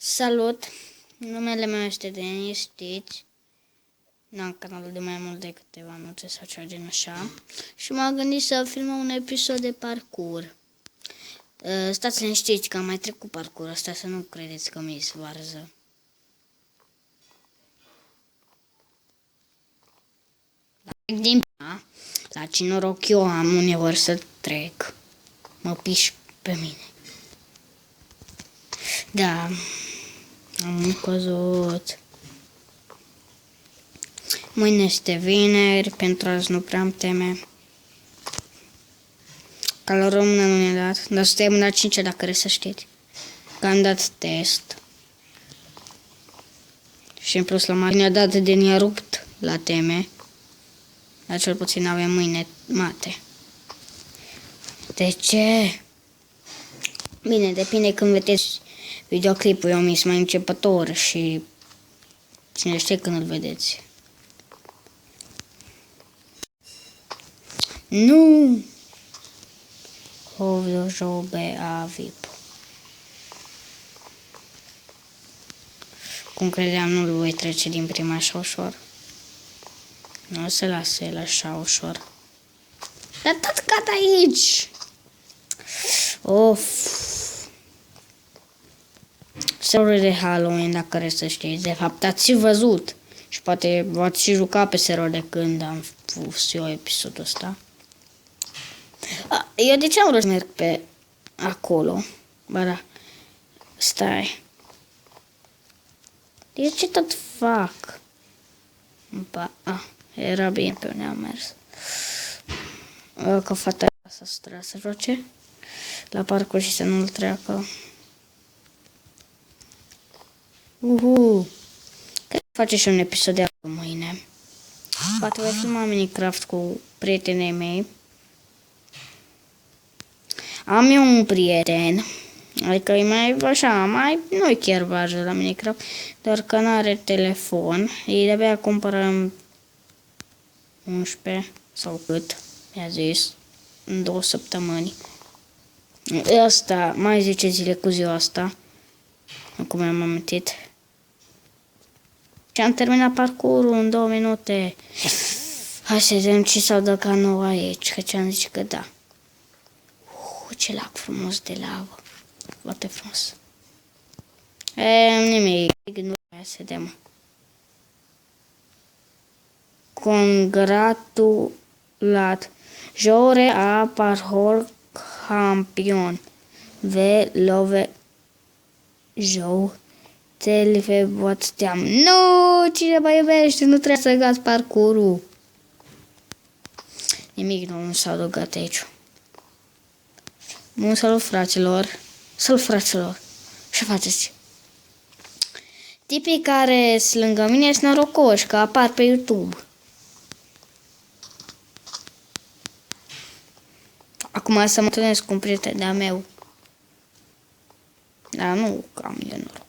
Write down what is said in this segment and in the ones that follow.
Salut! Numele meu este Denis, știți? N-am canalul de mai mult de câteva minute sau ceva gen așa. Și m-am gândit să filmăm un episod de parcurs. Stați liniștiți că am mai trecut parcursul ăsta, să nu credeți că mi-e svarză. Din la ce noroc eu am uneori să trec. Mă piși pe mine. Da, am căzut. Mâine este vineri, pentru azi nu prea am teme. Ca la română nu ne-a dat, dar suntem la 5-a dacă vreți să știți. Că am dat test. Și în plus la mare ne-a dat de ne-a rupt la teme. Dar cel puțin avem mâine mate. De ce? Bine, depinde când vedeți videoclipul, eu mi-s mai începător și cine știe când îl vedeți. Nu! Ovdo jobe a vip. Cum credeam, nu-l voi trece din prima așa ușor. Nu se lasă el așa ușor. Dar tot cat aici! Of! Serverul de Halloween, dacă vreți să știți. De fapt, ați și văzut. Și poate v-ați și jucat pe server de când am pus eu episodul ăsta. Eu de ce am vrut să merg pe acolo? Ba da. Stai. De ce tot fac? Ba, era bine pe unde am mers. Că fata asta trebuie să joace la parcurs și să nu-l treacă. Cred că face și un episod de acolo mâine. Poate voi filma Minecraft cu prietenii mei. Am eu un prieten, adică e mai așa, nu-i chiar vajă la Minecraft, doar că n-are telefon. Ei de-abia cumpără 11 sau cât, mi-a zis, în 2 săptămâni. Asta, mai 10 zile cu ziua asta, acum am amintit. Și am terminat parcursul în 2 minute. Hai să vedem ce s-au dat ca nou aici, că ce-am zis că da. Ce lac frumos de lavă. Foarte frumos. Nimic. Nu mai să vedem. Congratulat. Jore a parhor campion. Ve love jou. Televe boteam. Nu! Cine mă iubește? Nu trebuie să gați parcursul. Nimic nu s-a adăugat aici. Bun, salut fraților. Salut fraților. Ce faceți? Tipii care sunt lângă mine sunt norocoși că apar pe YouTube. Acum să mă întâlnesc cu un prieten de-a meu. Dar nu că am eu noroc.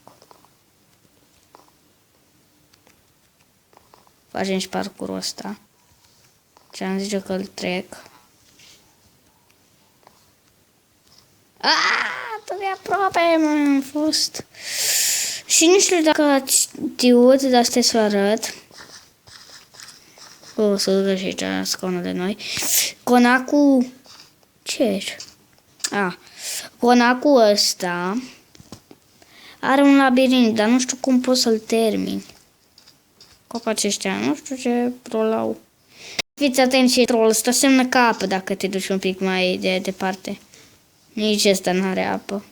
Facem și parcursul ăsta. Ce-am zice că îl trec. Tot de aproape am fost. Și nu știu dacă ați știut, dar stai să vă arăt. O să duc și aici scaunul de noi. Conacul... Ce ești? Conacul ăsta are un labirint, dar nu știu cum pot să-l termin. Copacii ăștia, nu știu ce rolau. Fiți atenți, ce troll ăsta semnă că apă dacă te duci un pic mai de departe. Nici ăsta n-are apă.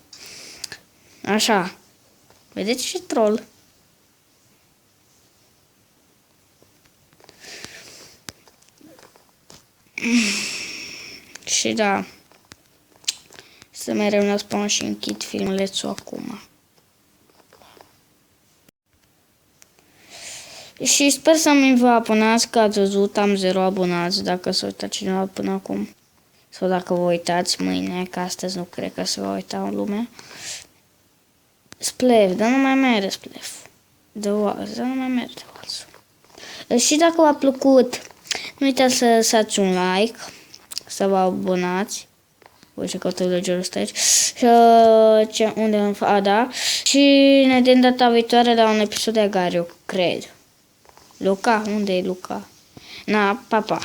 Așa. Vedeți ce troll? Și da. Să mereu la spawn și închid filmulețul acum. Și sper să-mi vă abonați, că ați văzut, am 0 abonați, dacă s-a uitat cineva până acum. Sau dacă vă uitați mâine, că astăzi nu cred că se va uita în lume. Splev, dar nu mai merge Splev. Dar nu mai merge Walsu. Și dacă v-a plăcut, nu uitați să lăsați un like, să vă abonați. Voi ce căută legerul ăsta aici. Și unde am da. Și ne vedem data viitoare la un episod de Agario, cred. Luca? Unde e Luca? Na, pa, pa.